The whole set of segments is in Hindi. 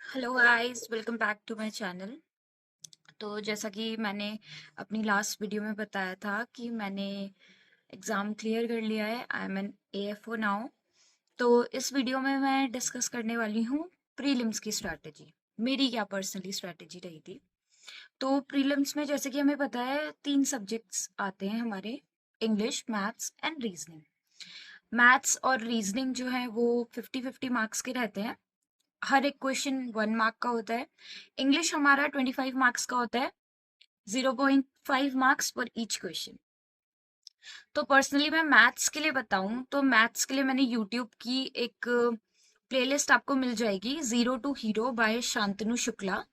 Hello guys, welcome back to my channel. तो जैसा कि मैंने अपनी लास्ट वीडियो में बताया था कि मैंने एग्ज़ाम क्लियर कर लिया है। I am an AFO now. तो इस वीडियो में मैं डिस्कस करने वाली हूँ प्रीलिम्स की स्ट्रैटेजी। मेरी क्या पर्सनली स्ट्रैटेजी रही थी। तो प्रीलिम्स में जैसे कि हमें पता है 3 सब्जेक्ट्स आते हैं हमारे, English, maths and reasoning. Maths और रीजनिंग जो है वो 50-50 मार्क्स के रहते हैं। हर एक क्वेश्चन 1 मार्क का होता है। इंग्लिश हमारा 25 मार्क्स का होता है, 0.5 मार्क्स फॉर ईच क्वेश्चन। तो पर्सनली मैं मैथ्स के लिए बताऊं तो मैथ्स के लिए मैंने यूट्यूब की एक प्लेलिस्ट आपको मिल जाएगी, zero to hero by Shantanu Shukla,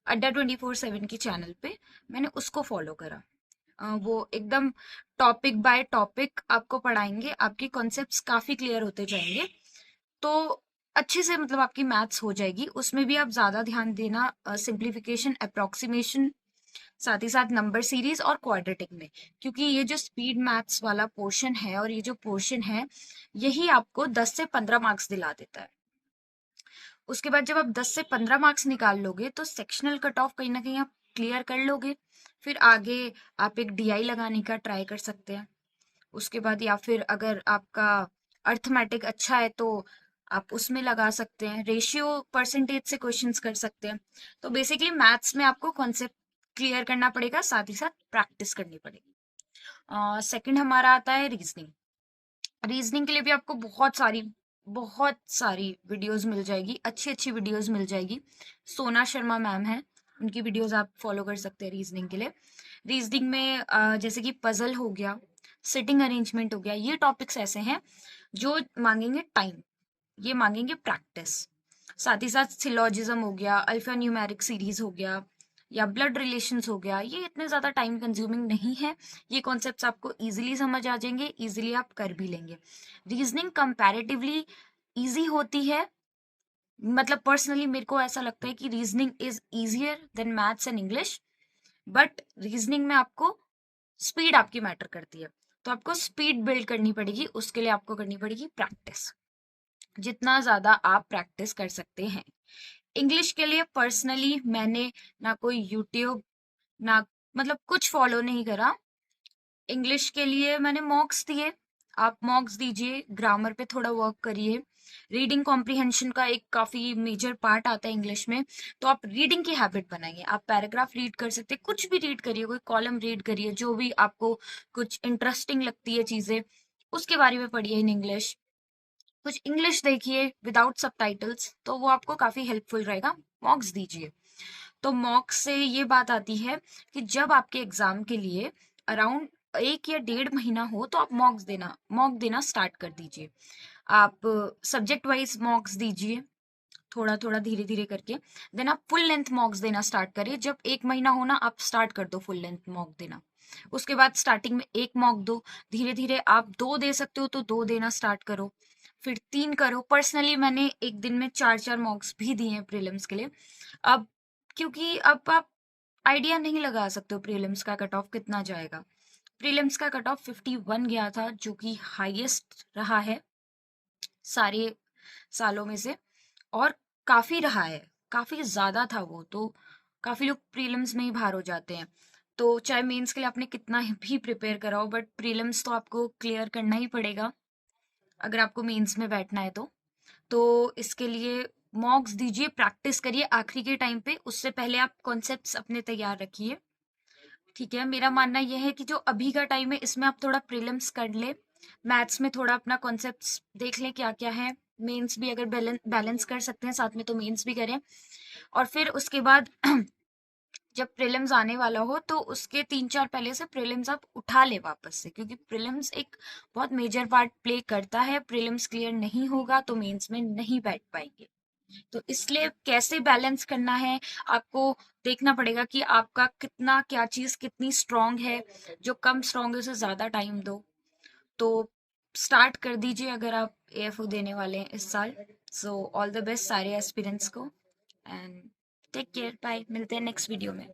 Adda 24/7 की चैनल पे। मैंने उसको फॉलो करा। वो एकदम टॉपिक बाय टॉपिक आपको पढ़ाएंगे, आपके कॉन्सेप्ट्स काफी क्लियर होते जाएंगे। तो अच्छे से मतलब आपकी मैथ्स हो जाएगी। उसमें भी आप ज्यादा ध्यान देना सिंप्लीफिकेशन, अप्रोक्सीमेशन, साथ ही साथ नंबर सीरीज और क्वाड्रेटिक में, क्योंकि ये जो स्पीड मैथ्स वाला पोर्शन है और ये जो पोर्शन है, यही आपको 10 से 15 मार्क्स दिला देता है। उसके बाद जब आप 10 से 15 मार्क्स निकाल लोगे तो सेक्शनल कट ऑफ कहीं ना कहीं आप क्लियर कर लोगे। फिर आगे आप एक डीआई लगाने का ट्राई कर सकते हैं। उसके बाद या फिर अगर आपका अर्थमेटिक अच्छा है तो आप उसमें लगा सकते हैं, रेशियो परसेंटेज से क्वेश्चंस कर सकते हैं। तो बेसिकली मैथ्स में आपको कॉन्सेप्ट क्लियर करना पड़ेगा, साथ ही साथ प्रैक्टिस करनी पड़ेगी। सेकंड हमारा आता है रीजनिंग। रीजनिंग के लिए भी आपको बहुत सारी वीडियोस मिल जाएगी, अच्छी अच्छी वीडियोस मिल जाएगी। सोना शर्मा मैम है, उनकी वीडियोस आप फॉलो कर सकते हैं रीजनिंग के लिए। रीजनिंग में जैसे कि पजल हो गया, सिटिंग अरेंजमेंट हो गया, ये टॉपिक्स ऐसे हैं जो मांगेंगे टाइम, ये मांगेंगे प्रैक्टिस। साथ ही साथ सिलॉजिज्म हो गया, अल्फा न्यूमेरिक सीरीज हो गया, या ब्लड रिलेशंस हो गया, ये इतने ज्यादा टाइम कंज्यूमिंग नहीं है। ये कॉन्सेप्ट्स आपको इजीली समझ आ जाएंगे, इजीली आप कर भी लेंगे। रीजनिंग कंपैरेटिवली इजी होती है। मतलब पर्सनली मेरे को ऐसा लगता है कि reasoning is easier than maths and English. But reasoning में आपको स्पीड आपकी मैटर करती है, तो आपको स्पीड बिल्ड करनी पड़ेगी, उसके लिए आपको करनी पड़ेगी प्रैक्टिस, जितना ज्यादा आप प्रैक्टिस कर सकते हैं। इंग्लिश के लिए पर्सनली मैंने ना कोई यूट्यूब, ना मतलब कुछ फॉलो नहीं करा। इंग्लिश के लिए मैंने मॉक्स दिए। आप मॉक्स दीजिए, ग्रामर पे थोड़ा वर्क करिए। रीडिंग कॉम्प्रिहेंशन का एक काफी मेजर पार्ट आता है इंग्लिश में, तो आप रीडिंग की हैबिट बनाइए। आप पैराग्राफ रीड कर सकते हैं, कुछ भी रीड करिए, कोई कॉलम रीड करिए, जो भी आपको कुछ इंटरेस्टिंग लगती है चीजें, उसके बारे में पढ़िए इन इंग्लिश। कुछ इंग्लिश देखिए विदाउट सबटाइटल्स, तो वो आपको काफी हेल्पफुल रहेगा। मॉक्स दीजिए। तो मॉक्स से ये बात आती है कि जब आपके एग्जाम के लिए अराउंड 1 या 1.5 महीना हो तो आप मॉक देना स्टार्ट कर दीजिए। आप सब्जेक्ट वाइज मॉक्स दीजिए, थोड़ा थोड़ा धीरे धीरे करके। देन आप फुल लेंथ मॉक्स देना स्टार्ट करिए। जब 1 महीना हो ना, आप स्टार्ट कर दो फुल लेंथ मॉक देना। उसके बाद स्टार्टिंग में 1 मॉक दो, धीरे धीरे आप 2 दे सकते हो तो 2 देना स्टार्ट करो, फिर 3 करो। पर्सनली मैंने एक दिन में 4-4 मॉक्स भी दिए हैं प्रीलिम्स के लिए। अब क्योंकि अब आप आइडिया नहीं लगा सकते हो प्रीलिम्स का कट ऑफ कितना जाएगा। प्रीलिम्स का कट ऑफ 51 गया था, जो कि हाईएस्ट रहा है सारे सालों में से, और काफी रहा है, काफी ज्यादा था वो तो। काफी लोग प्रीलिम्स में ही बाहर हो जाते हैं। तो चाहे मेंस के लिए आपने कितना भी प्रिपेयर करा हो, बट प्रीलिम्स तो आपको क्लियर करना ही पड़ेगा अगर आपको मेंस में बैठना है तो इसके लिए मॉक्स दीजिए, प्रैक्टिस करिए आखिरी के टाइम पे। उससे पहले आप कॉन्सेप्ट्स अपने तैयार रखिए। ठीक है, मेरा मानना यह है कि जो अभी का टाइम है इसमें आप थोड़ा प्रीलिम्स कर ले, मैथ्स में थोड़ा अपना कॉन्सेप्ट्स देख लें क्या क्या है, मेंस भी अगर बैलेंस कर सकते हैं साथ में तो मेंस भी करें। और फिर उसके बाद जब प्रीलिम्स आने वाला हो तो उसके 3-4 पहले से प्रीलिम्स आप उठा ले वापस से, क्योंकि प्रीलिम्स एक बहुत मेजर पार्ट प्ले करता है। प्रीलिम्स क्लियर नहीं होगा तो मेंस में नहीं बैठ पाएंगे। तो इसलिए कैसे बैलेंस करना है आपको देखना पड़ेगा कि आपका कितना, क्या चीज कितनी स्ट्रांग है। जो कम स्ट्रांग है उसे ज्यादा टाइम दो। तो स्टार्ट कर दीजिए अगर आप एएफओ देने वाले हैं इस साल। सो ऑल द बेस्ट सारे एस्पिरेंट्स को, एंड टेक केयर, बाय, मिलते हैं नेक्स्ट वीडियो में।